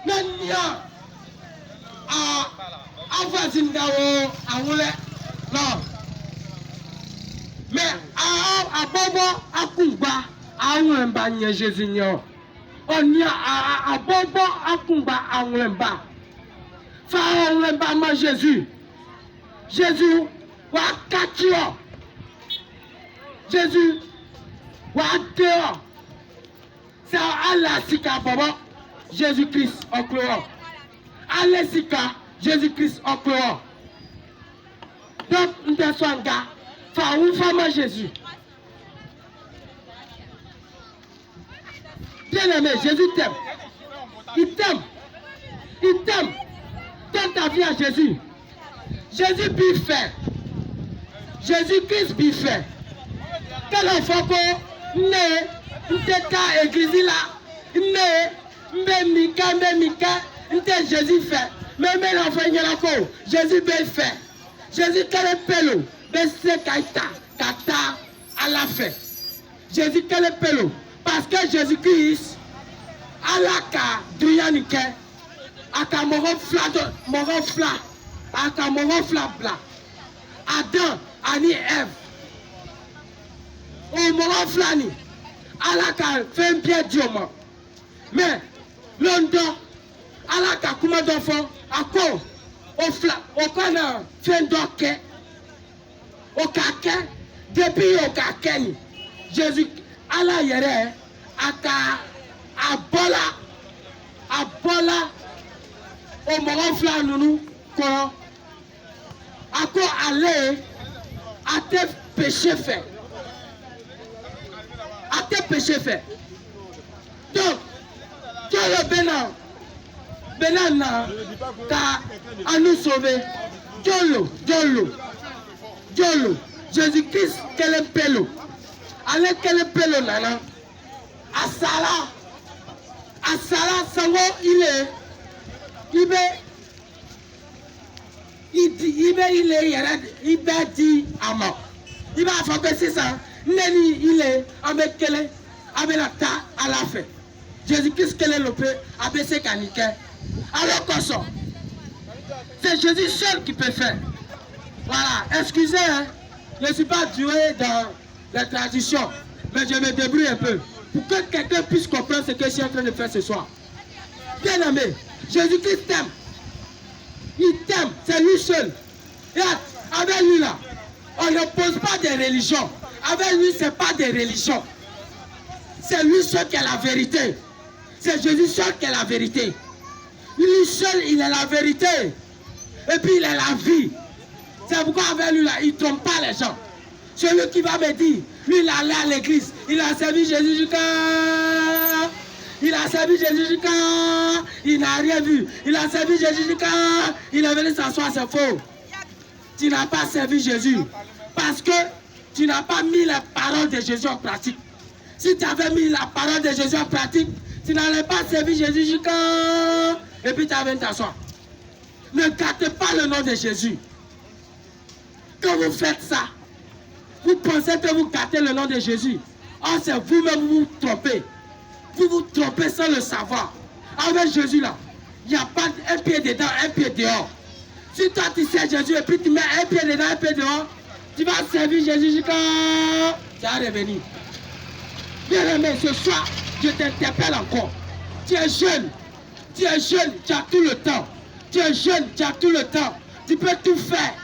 Nania Avazindao Aoule. Non. Mais à Bobo Akumba Aoulemba Nye Jésus Nyo. On y a à Bobo Akumba Aoulemba. Fa Aoulemba ma Jésus. Jésus wa katio. Jésus wa teo. C'est Allah Sika Bobo. Jésus-Christ en chlore. Allah Sika Jésus-Christ en chlore. Donc, nous sommes gars. Fa ou femme Jésus. Bien-aimé, Jésus t'aime. Il t'aime. Il t'aime. Donne ta vie à Jésus. Jésus fait. Jésus-Christ fait. Quel enfant qu'on né, n'était église là, né, mika, n'était Jésus fait. Même l'enfant n'y a pas. Jésus fait. Jésus quel pelo, bese kaita, kata à la fin. Jésus quel pelo, parce que Jésus-Christ à la ka drianike, à ka moron fla, à ka moron fla bla. Adam, ani Ève. Au moron flani, à la ka fait bien Dieu. Mais London, à la ka kuma d'enfant, à quoi? Au canard, fin d'oké, au caquet, depuis au caquet, Jésus, à la yere, à bola, au moron flan nous, quoi, à quoi aller, à tes péchés faits, à tes péchés faits. Donc, tu es le bénin. Benana, à nous sauver. Diolo. Jésus-Christ, quel est pelo? Allez, quel est pelo, nana? Asala, sango, il dit, ama. Il va faire c'est ça. Neni, il est, avec la ta à la fin. Jésus-Christ, quel est le peu? ABC canique. Alors qu'on sort. C'est Jésus seul qui peut faire. Voilà, excusez, hein, je ne suis pas doué dans la tradition, mais je me débrouille un peu pour que quelqu'un puisse comprendre ce que je suis en train de faire ce soir. Bien aimé, Jésus-Christ t'aime. Il t'aime, c'est lui seul. Et avec lui là, on ne pose pas des religions. Avec lui, ce n'est pas des religions. C'est lui seul qui est la vérité. C'est Jésus seul qui est la vérité. Lui seul, il est la vérité. Et puis il est la vie. C'est pourquoi avec lui là, il ne trompe pas les gens. Celui qui va me dire, lui il est allé à l'église, il a servi Jésus jusqu'à... Il a servi Jésus jusqu'à... Il n'a rien vu. Il a servi Jésus jusqu'à... Il est venu s'asseoir, c'est faux. Tu n'as pas servi Jésus. Parce que tu n'as pas mis les paroles de Jésus en pratique. Si tu avais mis la parole de Jésus en pratique, tu n'allais pas servir Jésus jusqu'à... Et puis tu vas venir t'asseoir. Ne gâtez pas le nom de Jésus. Quand vous faites ça, vous pensez que vous gâtez le nom de Jésus. Or c'est vous-même vous trompez. Vous vous trompez sans le savoir. Avec Jésus là, il n'y a pas un pied dedans, un pied dehors. Si toi tu sais Jésus et puis tu mets un pied dedans, un pied dehors, tu vas servir Jésus jusqu'à... Tu vas revenir. Bien aimé, ce soir, je t'interpelle encore. Tu es jeune, tu as tout le temps. Tu es jeune, tu as tout le temps. Tu peux tout faire.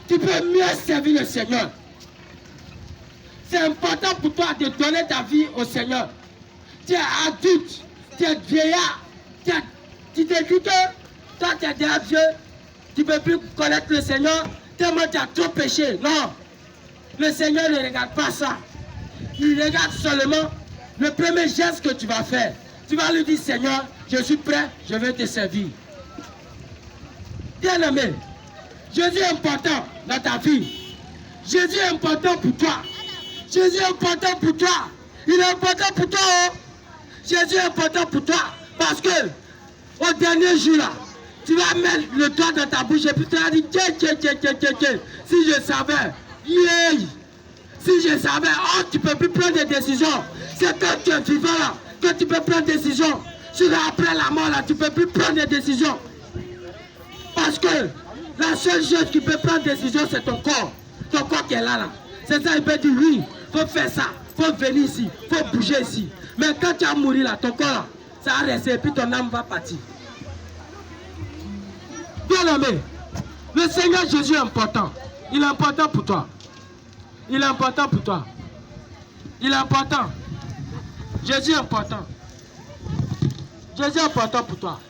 Tu peux mieux servir le Seigneur. C'est important pour toi de donner ta vie au Seigneur. Tu es adulte, tu es vieillard. Tu te dis que toi tu es déjà vieux, tu ne peux plus connaître le Seigneur tellement tu as trop péché. Non, le Seigneur ne regarde pas ça. Il regarde seulement le premier geste que tu vas faire. Tu vas lui dire, Seigneur, je suis prêt, je vais te servir. Bien aimé, Jésus est important dans ta vie. Jésus est important pour toi. Jésus est important pour toi. Il est important pour toi. Oh. Jésus est important pour toi. Parce que au dernier jour là, tu vas mettre le doigt dans ta bouche et puis tu vas dire, si je savais, si je savais, oh, tu ne peux plus prendre des décisions. C'est quand tu es vivant là que tu peux prendre des décisions. Tu vas après la mort là, tu ne peux plus prendre des décisions. Parce que la seule chose qui peut prendre décision, c'est ton corps. Ton corps qui est là. C'est ça, il peut dire oui, il faut faire ça, il faut venir ici, il faut bouger ici. Mais quand tu as mouru là, ton corps là, ça va rester et puis ton âme va partir. Bien aimé, le Seigneur Jésus est important. Il est important pour toi. Il est important pour toi. Il est important. Jésus est important. Jésus est important pour toi.